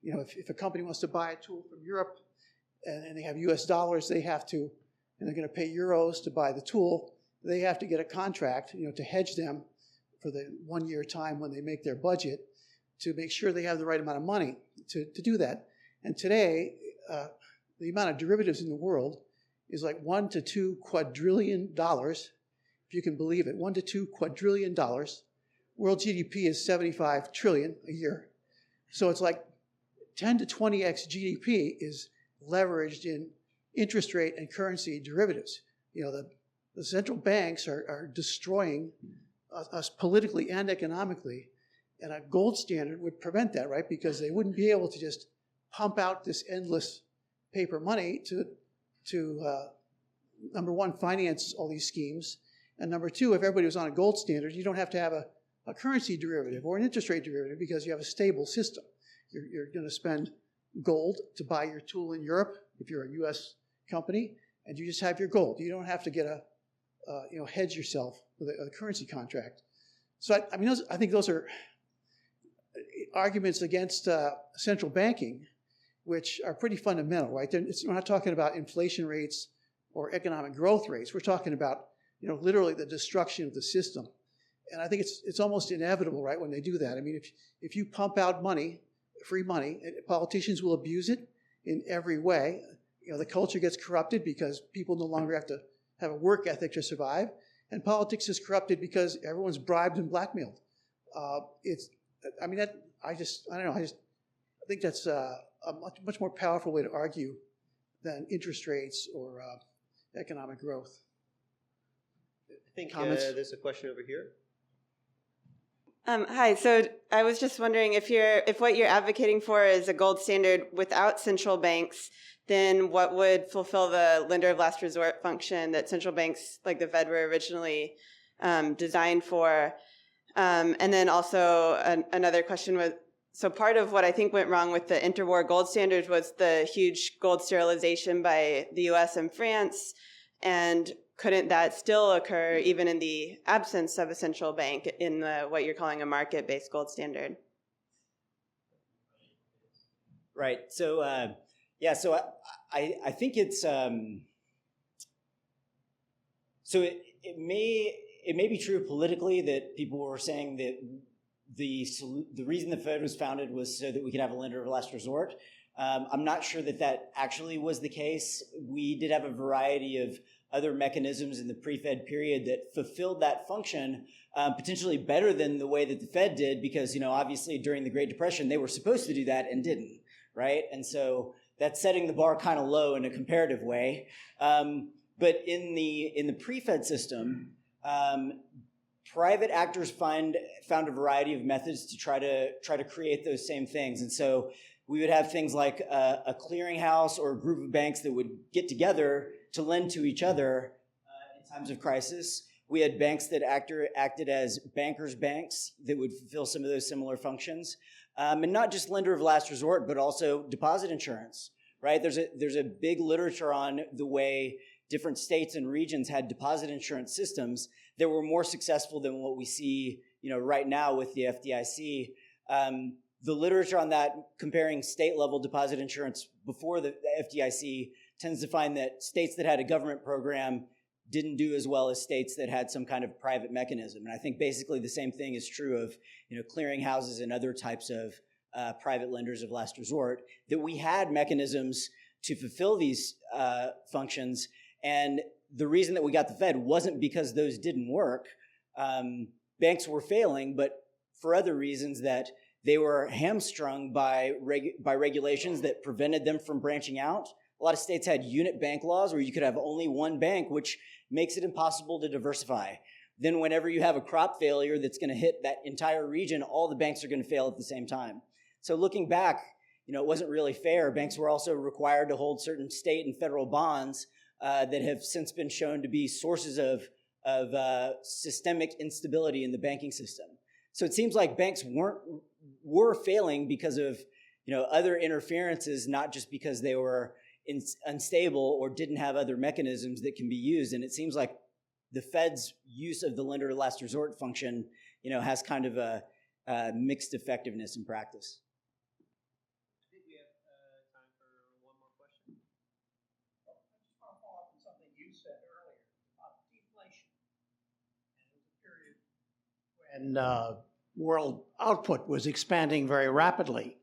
If a company wants to buy a tool from Europe and they have US dollars, they have to, and they're going to pay euros to buy the tool, they have to get a contract, to hedge them for the 1 year time when they make their budget to make sure they have the right amount of money to do that. And today, the amount of derivatives in the world is like $1 to $2 quadrillion, if you can believe it, $1 to $2 quadrillion. World GDP is 75 trillion a year. So it's like 10 to 20x GDP is leveraged in interest rate and currency derivatives. The central banks are destroying us politically and economically, and a gold standard would prevent that, right? Because they wouldn't be able to just pump out this endless paper money to number one, finance all these schemes, and number two, if everybody was on a gold standard, you don't have to have a currency derivative or an interest rate derivative because you have a stable system. You're going to spend gold to buy your tool in Europe if you're a U.S. company, and you just have your gold. You don't have to get hedge yourself with a currency contract. So I think those are arguments against central banking, which are pretty fundamental, right? We're not talking about inflation rates or economic growth rates. We're talking about literally the destruction of the system. And I think it's almost inevitable, right, when they do that. I mean, if you pump out money, free money, politicians will abuse it in every way. The culture gets corrupted because people no longer have to have a work ethic to survive, and politics is corrupted because everyone's bribed and blackmailed. I don't know. I think that's a much more powerful way to argue than interest rates or economic growth. I think Comments? there's a question over here. Hi. So I was just wondering if what you're advocating for is a gold standard without central banks, then what would fulfill the lender of last resort function that central banks like the Fed were originally designed for? And then also another question was, so part of what I think went wrong with the interwar gold standards was the huge gold sterilization by the US and France. And couldn't that still occur even in the absence of a central bank in what you're calling a market-based gold standard? Right. So, so I think it's, so it may be true politically that people were saying that the reason the Fed was founded was so that we could have a lender of last resort. I'm not sure that actually was the case. We did have a variety of other mechanisms in the pre-Fed period that fulfilled that function potentially better than the way that the Fed did, because obviously during the Great Depression they were supposed to do that and didn't, right? And so that's setting the bar kind of low in a comparative way. But in the pre-Fed system, private actors found a variety of methods to try to create those same things. And so we would have things like a clearinghouse or a group of banks that would get together to lend to each other in times of crisis. We had banks that acted as bankers' banks that would fulfill some of those similar functions. And not just lender of last resort, but also deposit insurance, right? There's a big literature on the way different states and regions had deposit insurance systems that were more successful than what we see, right now with the FDIC. The literature on that, comparing state-level deposit insurance before the FDIC, tends to find that states that had a government program didn't do as well as states that had some kind of private mechanism. And I think basically the same thing is true of clearinghouses and other types of private lenders of last resort, that we had mechanisms to fulfill these functions. And the reason that we got the Fed wasn't because those didn't work. Banks were failing, but for other reasons, that they were hamstrung by regulations that prevented them from branching out. A lot of states had unit bank laws where you could have only one bank, which makes it impossible to diversify. Then whenever you have a crop failure that's going to hit that entire region, all the banks are going to fail at the same time. So looking back, it wasn't really fair. Banks were also required to hold certain state and federal bonds that have since been shown to be sources of systemic instability in the banking system. So it seems like banks were failing because of other interferences, not just because they were unstable or didn't have other mechanisms that can be used. And it seems like the Fed's use of the lender of last resort function, has kind of a mixed effectiveness in practice. I think we have time for one more question. I just want to follow up on something you said earlier about deflation. And it was a period when world output was expanding very rapidly.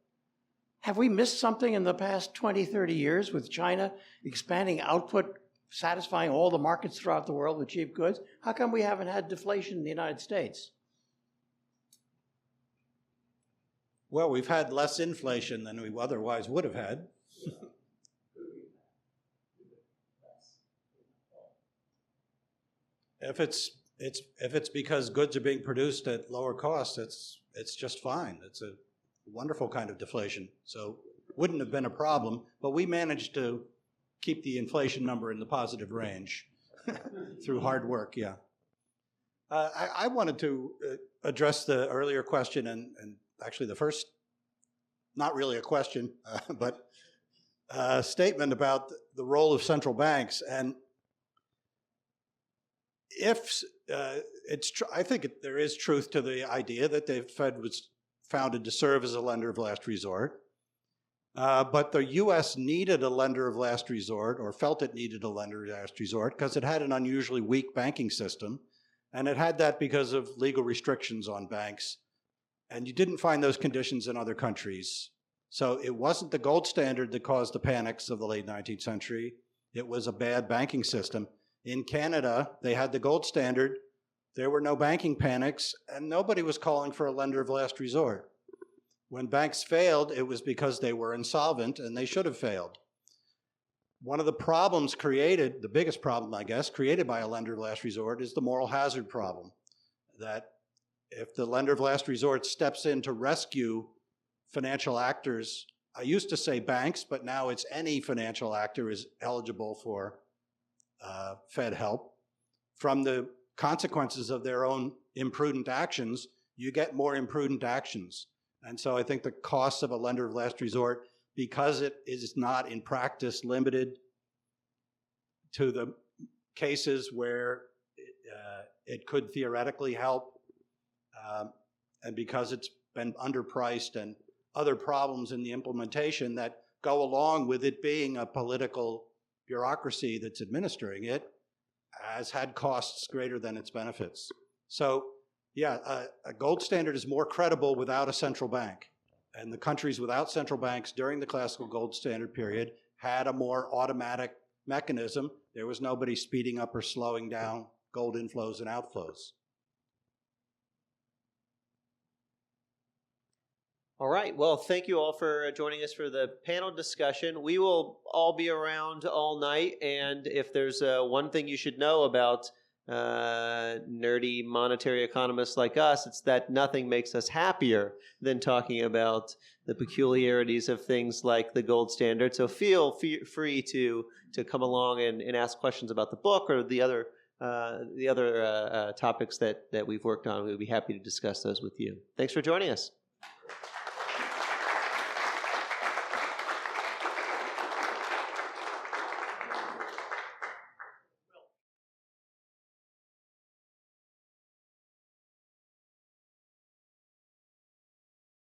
Have we missed something in the past 20, 30 years with China expanding output, satisfying all the markets throughout the world with cheap goods? How come we haven't had deflation in the United States? Well, we've had less inflation than we otherwise would have had. If it's because goods are being produced at lower costs, it's just fine. It's a wonderful kind of deflation. So wouldn't have been a problem, but we managed to keep the inflation number in the positive range through hard work, yeah. I wanted to address the earlier question and actually the first, not really a question, but a statement about the role of central banks. And I think there is truth to the idea that the Fed was founded to serve as a lender of last resort. But the U.S. needed a lender of last resort, or felt it needed a lender of last resort, because it had an unusually weak banking system. And it had that because of legal restrictions on banks. And you didn't find those conditions in other countries. So it wasn't the gold standard that caused the panics of the late 19th century. It was a bad banking system. In Canada, they had the gold standard. There were no banking panics, and nobody was calling for a lender of last resort. When banks failed, it was because they were insolvent, and they should have failed. One of the problems created, the biggest problem, I guess, created by a lender of last resort is the moral hazard problem. That if the lender of last resort steps in to rescue financial actors, I used to say banks, but now it's any financial actor is eligible for Fed help, from the consequences of their own imprudent actions, you get more imprudent actions. And so I think the cost of a lender of last resort, because it is not in practice limited to the cases where it could theoretically help, and because it's been underpriced and other problems in the implementation that go along with it being a political bureaucracy that's administering it, has had costs greater than its benefits. So yeah, a gold standard is more credible without a central bank. And the countries without central banks during the classical gold standard period had a more automatic mechanism. There was nobody speeding up or slowing down gold inflows and outflows. All right. Well, thank you all for joining us for the panel discussion. We will all be around all night, and if there's one thing you should know about nerdy monetary economists like us, it's that nothing makes us happier than talking about the peculiarities of things like the gold standard. So feel free to come along and ask questions about the book or the other the other topics that we've worked on. We'd be happy to discuss those with you. Thanks for joining us.